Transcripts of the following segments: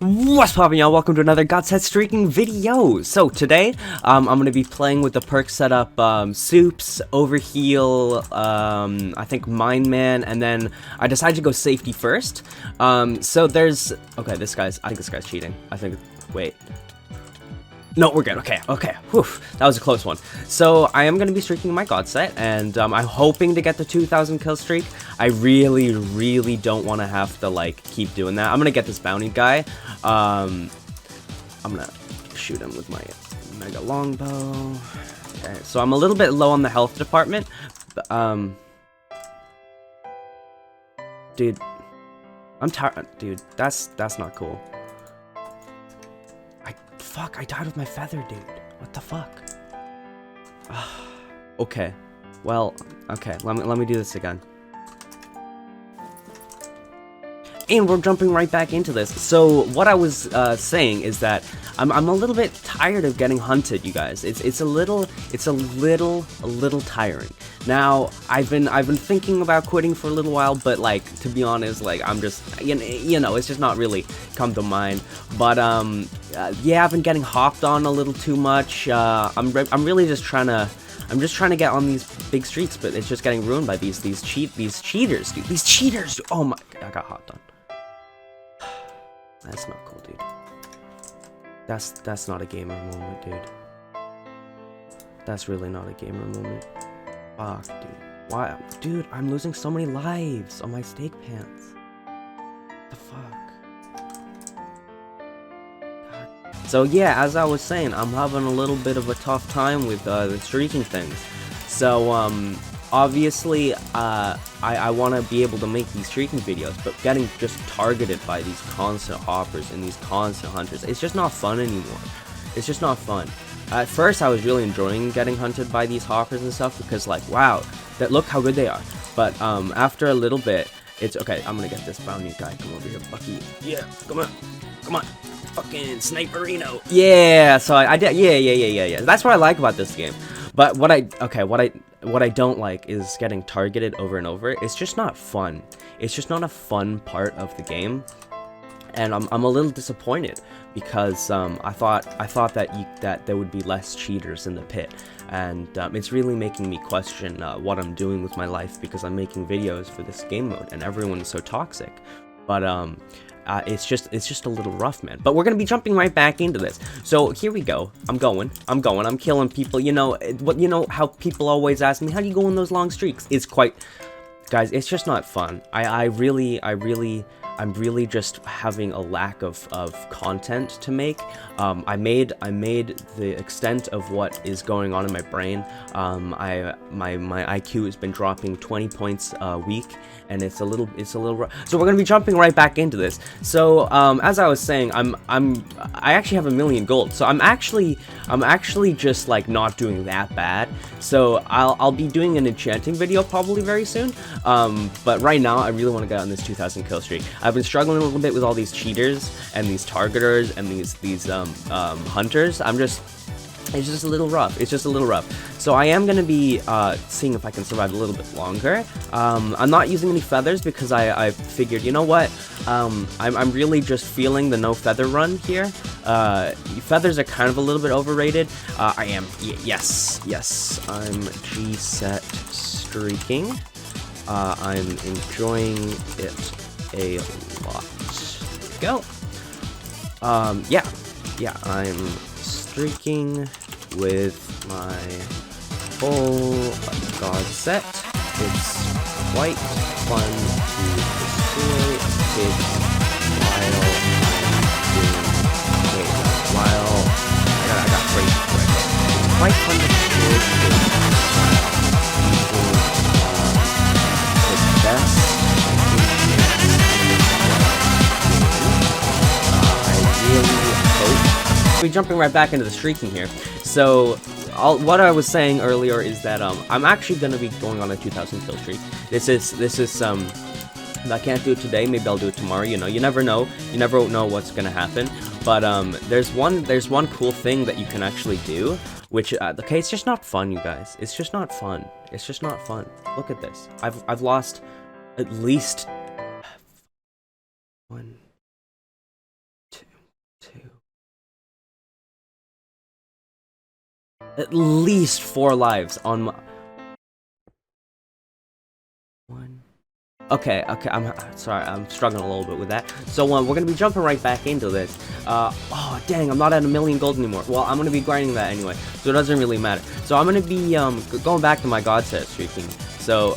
What's poppin', y'all? Welcome to another God Set Streaking video. So today, I'm gonna be playing with the perk setup, Soups, Overheal, I think Mine Man, and then I decided to go safety first. So there's, okay, I think this guy's cheating. Wait. No, we're good. Okay. Whew, that was a close one. So I am going to be streaking my God set, and I'm hoping to get the 2,000 kill streak. I really don't want to have to, like, keep doing that. I'm going to get this bounty guy. I'm going to shoot him with my mega longbow. Okay, so I'm a little bit low on the health department. Dude, I'm tired. Dude, that's not cool. Fuck, I died with my feather, dude. What the fuck? Okay. Well, okay, let me do this again. And we're jumping right back into this. So what I was saying is that I'm a little bit tired of getting hunted, you guys. It's a little tiring. Now I've been thinking about quitting for a little while, but like, to be honest, like, I'm just, you know, it's just not really come to mind. But yeah, I've been getting hopped on a little too much. I'm really just trying to. I'm just trying to get on these big streets, but it's just getting ruined by these cheaters, dude. These cheaters. Oh my! I got hopped on. That's not cool, dude. That's not a gamer moment, dude. That's really not a gamer moment. Fuck, dude. Why, dude? I'm losing so many lives on my steak pants. What the fuck? God. So yeah, as I was saying, I'm having a little bit of a tough time with the streaking things. So obviously, I want to be able to make these streaking videos, but getting just targeted by these constant hoppers and these constant hunters, it's just not fun anymore. It's just not fun. At first, I was really enjoying getting hunted by these hoppers and stuff because, like, wow, look how good they are. But after a little bit, it's okay. I'm gonna get this bounty guy. Come over here, Bucky. Yeah, come on. Fucking Sniperino. Yeah. So I did. Yeah. That's what I like about this game. But what I don't like is getting targeted over and over. It's just not fun. It's just not a fun part of the game, and I'm a little disappointed because I thought that there would be less cheaters in the pit, and it's really making me question what I'm doing with my life because I'm making videos for this game mode and everyone's so toxic. But it's just a little rough, man. But we're gonna be jumping right back into this. So here we go. I'm killing people. You know how people always ask me, how do you go on those long streaks? Guys, it's just not fun. I'm really just having a lack of content to make. I made the extent of what is going on in my brain. My IQ has been dropping 20 points a week, and it's a little rough. So we're gonna be jumping right back into this. So as I was saying, I actually have 1,000,000 gold. So I'm actually just like not doing that bad. So I'll be doing an enchanting video probably very soon. But right now I really want to get on this 2,000 kill streak. I've been struggling a little bit with all these cheaters and these targeters and these hunters. It's just a little rough. So I am gonna be seeing if I can survive a little bit longer. I'm not using any feathers because I figured, you know what? I'm really just feeling the no feather run here. Feathers are kind of a little bit overrated. Yes. I'm G-set streaking. I'm enjoying it a lot. There we go. Yeah, I'm streaking with my full God set. It's quite fun to destroy a pig I got crazy quick. It's quite fun to destroy a pig while using the best. We're jumping right back into the streaking here. So what I was saying earlier is that I'm actually going to be going on a 2,000 kill streak. This is if I can't do it today, maybe I'll do it tomorrow. You know, you never know what's going to happen. But there's one cool thing that you can actually do, which okay, it's just not fun, you guys. It's just not fun. Look at this. I've lost at least 1, 2. at least 4 lives on my... One. Okay, I'm sorry, I'm struggling a little bit with that. So we're gonna be jumping right back into this. Oh dang, I'm not at 1,000,000 gold anymore. Well, I'm gonna be grinding that anyway, so it doesn't really matter. So I'm gonna be going back to my god set streaking. So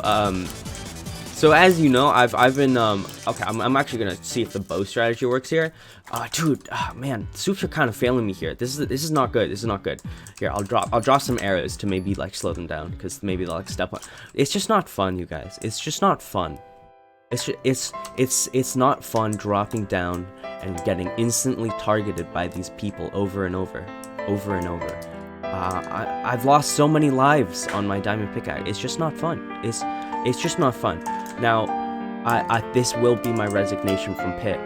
as you know, I've been okay. I'm actually gonna see if the bow strategy works here. Dude, man, soups are kind of failing me here. This is not good. This is not good. Here, I'll drop some arrows to maybe like slow them down, because maybe they'll like step on. It's just not fun, you guys. It's just not fun. It's not fun dropping down and getting instantly targeted by these people over and over. I've lost so many lives on my diamond pickaxe. It's just not fun. It's just not fun. Now, this will be my resignation from Pit.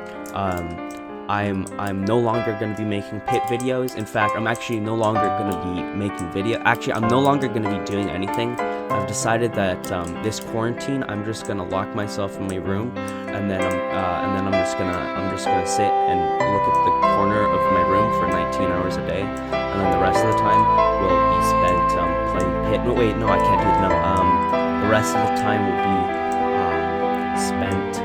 I'm no longer going to be making Pit videos. In fact, I'm actually no longer going to be making video. Actually, I'm no longer going to be doing anything. I've decided that this quarantine, I'm just going to lock myself in my room, and then I'm just gonna sit and look at the corner of my room for 19 hours a day, and then the rest of the time will be spent playing Pit. No, wait, no, I can't do it. No, the rest of the time will be spent.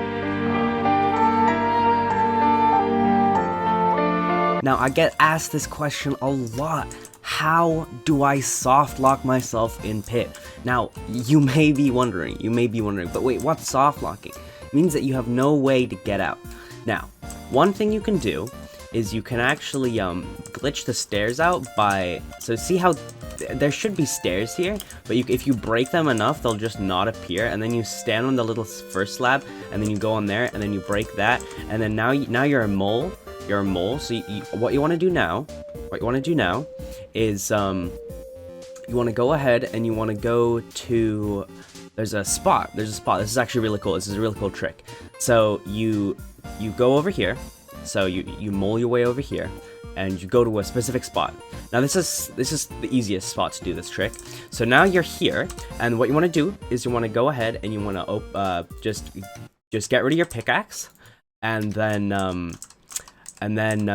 Now, I get asked this question a lot. How do I soft lock myself in Pit? Now, you may be wondering, but wait, what's soft locking? It means that you have no way to get out. Now, one thing you can do is you can actually glitch the stairs out by, so see how there should be stairs here, but if you break them enough, they'll just not appear, and then you stand on the little first slab, and then you go on there, and then you break that, and then now you're a mole. You're a mole. So what you want to do now is you want to go ahead and you want to go to, there's a spot. This is actually really cool. This is a really cool trick. So you go over here. So you mole your way over here, and you go to a specific spot. Now this is the easiest spot to do this trick. So now you're here, and what you want to do is you want to go ahead and you want to just get rid of your pickaxe, and then and then